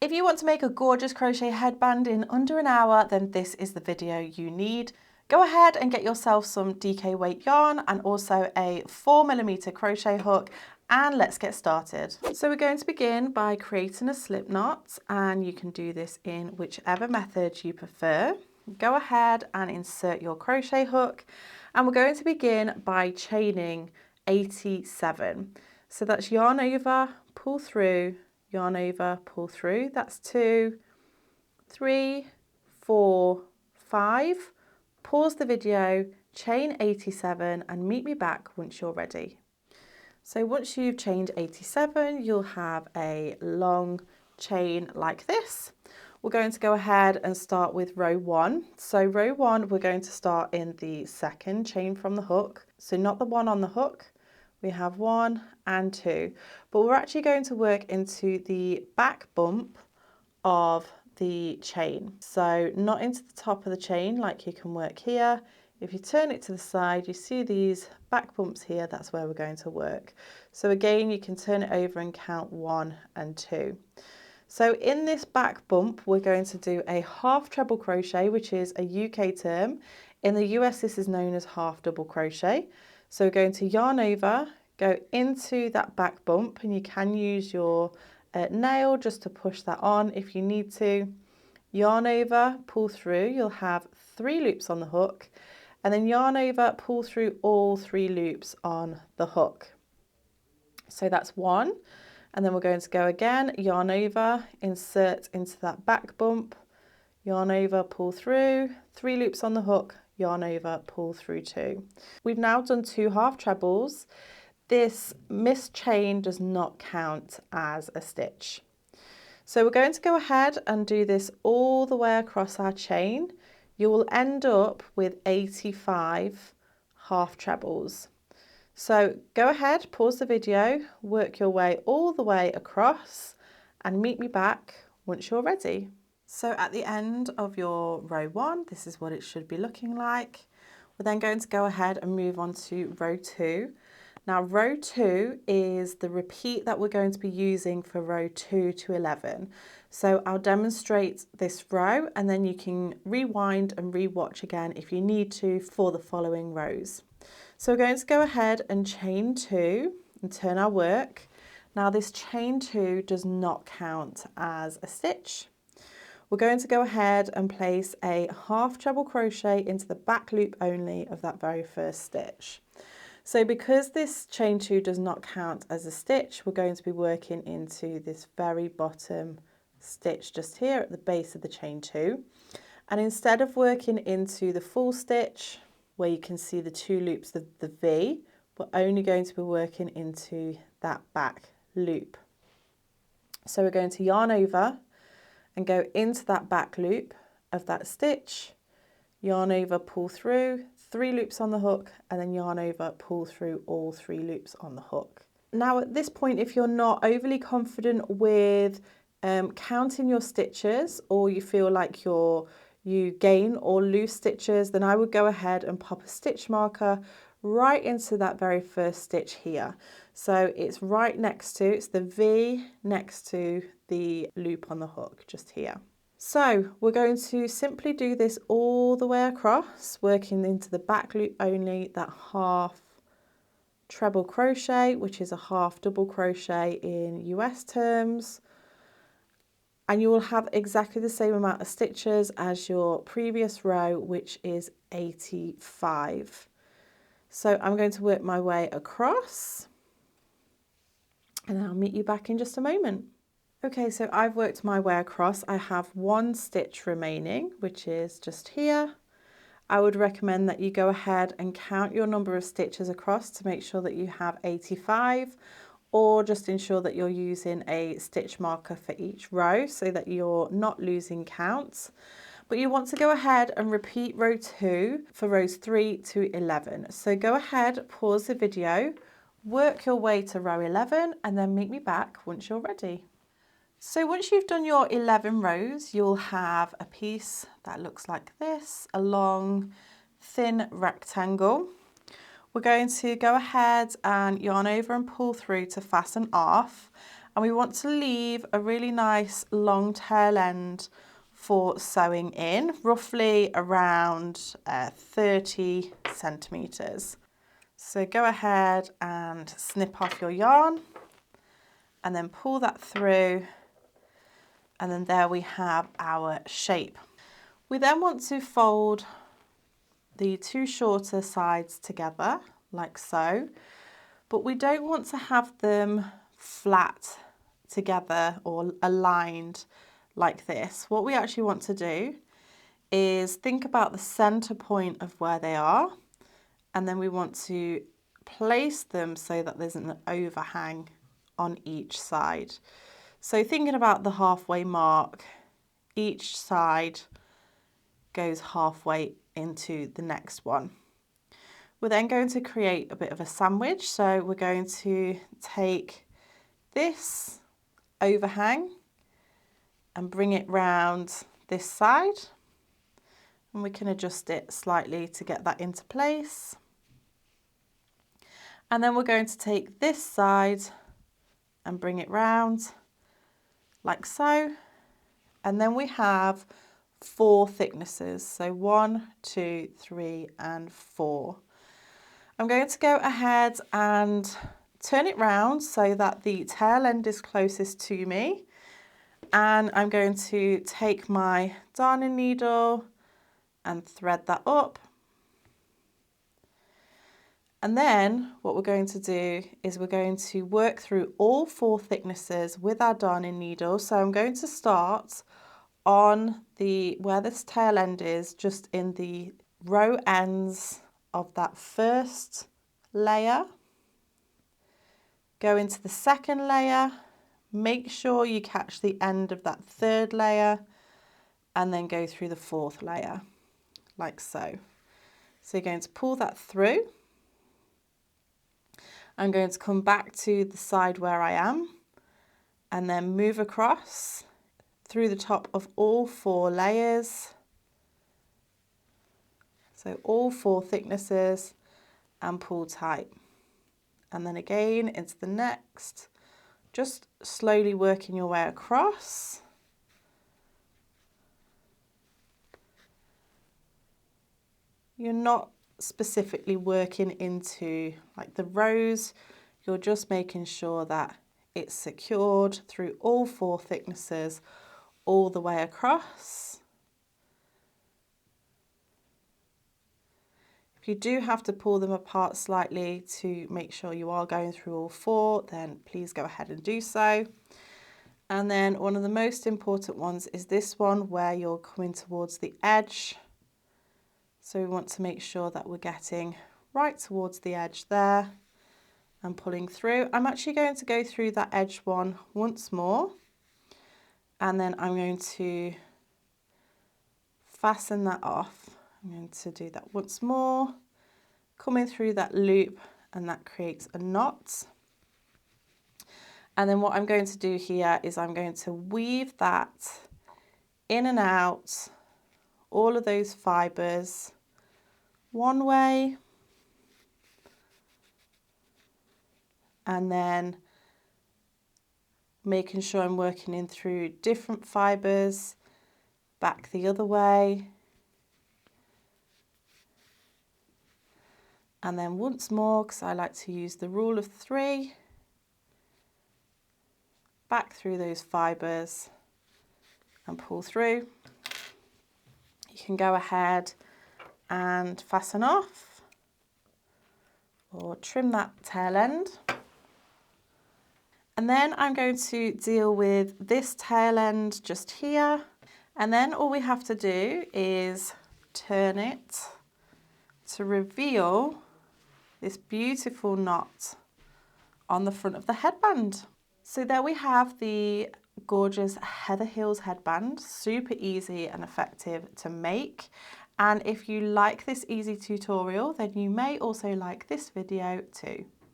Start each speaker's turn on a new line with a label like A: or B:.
A: If you want to make a gorgeous crochet headband in under an hour, then this is the video you need. Go ahead and get yourself some DK weight yarn and also a 4mm crochet hook, and let's get started. So we're going to begin by creating a slip knot, and you can do this in whichever method you prefer. Go ahead and insert your crochet hook, and we're going to begin by chaining 87. So that's yarn over, pull through, yarn over, pull through. That's 2, 3, 4, 5. Pause the video, chain 87 and meet me back once you're ready. So once you've chained 87, you'll have a long chain like this. We're going to go ahead and start with row 1. So row 1, we're going to start in the second chain from the hook. So not the one on the hook. We have 1 and 2, but we're actually going to work into the back bump of the chain. So not into the top of the chain like you can work here. If you turn it to the side, you see these back bumps here, that's where we're going to work. So again, you can turn it over and count 1 and 2. So in this back bump, we're going to do a half treble crochet, which is a UK term. In the US, this is known as half double crochet. So we're going to yarn over, go into that back bump, and you can use your nail just to push that on if you need to. Yarn over, pull through, you'll have 3 loops on the hook, and then yarn over, pull through all 3 loops on the hook. So that's 1, and then we're going to go again, yarn over, insert into that back bump, yarn over, pull through, 3 loops on the hook, yarn over, pull through 2. We've now done 2 half trebles. This missed chain does not count as a stitch. So we're going to go ahead and do this all the way across our chain. You will end up with 85 half trebles. So go ahead, pause the video, work your way all the way across and meet me back once you're ready. So at the end of your row 1, this is what it should be looking like. We're then going to go ahead and move on to row 2. Now row 2 is the repeat that we're going to be using for row 2 to 11. So I'll demonstrate this row and then you can rewind and re-watch again if you need to for the following rows. So we're going to go ahead and chain 2 and turn our work. Now this chain 2 does not count as a stitch. We're going to go ahead and place a half treble crochet into the back loop only of that very first stitch. So because this chain 2 does not count as a stitch, we're going to be working into this very bottom stitch just here at the base of the chain 2. And instead of working into the full stitch, where you can see the 2 loops of the V, we're only going to be working into that back loop. So we're going to yarn over and go into that back loop of that stitch, yarn over, pull through, 3 loops on the hook, and then yarn over, pull through all 3 loops on the hook. Now at this point, if you're not overly confident with counting your stitches, or you feel like you gain or lose stitches, then I would go ahead and pop a stitch marker right into that very first stitch here. So it's right next to, it's the V next to the loop on the hook just here. So we're going to simply do this all the way across, working into the back loop only, that half treble crochet, which is a half double crochet in US terms. And you will have exactly the same amount of stitches as your previous row, which is 85. So I'm going to work my way across and then I'll meet you back in just a moment. Okay, so I've worked my way across. I have 1 stitch remaining, which is just here. I would recommend that you go ahead and count your number of stitches across to make sure that you have 85, or just ensure that you're using a stitch marker for each row so that you're not losing count. But you want to go ahead and repeat row 2 for rows 3 to 11. So go ahead, pause the video, work your way to row 11 and then meet me back once you're ready. So once you've done your 11 rows, you'll have a piece that looks like this, a long, thin rectangle. We're going to go ahead and yarn over and pull through to fasten off. and we want to leave a really nice long tail end for sewing in, roughly around 30 centimetres. So go ahead and snip off your yarn and then pull that through, and then there we have our shape. We then want to fold the two shorter sides together like so, but we don't want to have them flat together or aligned like this. What we actually want to do is think about the center point of where they are, and then we want to place them so that there's an overhang on each side. So thinking about the halfway mark, each side goes halfway into the next one. We're then going to create a bit of a sandwich. So we're going to take this overhang and bring it round this side, and we can adjust it slightly to get that into place. And then we're going to take this side and bring it round like so. And then we have 4 thicknesses. So 1, 2, 3, and 4. I'm going to go ahead and turn it round so that the tail end is closest to me. And I'm going to take my darning needle and thread that up. And then what we're going to do is we're going to work through all 4 thicknesses with our darning needle. So I'm going to start on where this tail end is, just in the row ends of that first layer. Go into the second layer, make sure you catch the end of that third layer, and then go through the 4th layer, like so. So you're going to pull that through. I'm going to come back to the side where I am and then move across through the top of all 4 layers. So all 4 thicknesses, and pull tight. And then again into the next, just slowly working your way across. You're not specifically working into like the rows, you're just making sure that it's secured through all 4 thicknesses all the way across. If you do have to pull them apart slightly to make sure you are going through all 4, then please go ahead and do so. And then one of the most important ones is this one where you're coming towards the edge. So we want to make sure that we're getting right towards the edge there and pulling through. I'm actually going to go through that edge one once more, and then I'm going to fasten that off. I'm going to do that once more, coming through that loop, and that creates a knot. And then what I'm going to do here is I'm going to weave that in and out, all of those fibres, one way, and then making sure I'm working in through different fibres, back the other way, and then once more, because I like to use the rule of 3, back through those fibres and pull through. You can go ahead and fasten off or trim that tail end. And then I'm going to deal with this tail end just here. And then all we have to do is turn it to reveal this beautiful knot on the front of the headband. So there we have the gorgeous Heather Heels headband, super easy and effective to make. And if you like this easy tutorial, then you may also like this video too.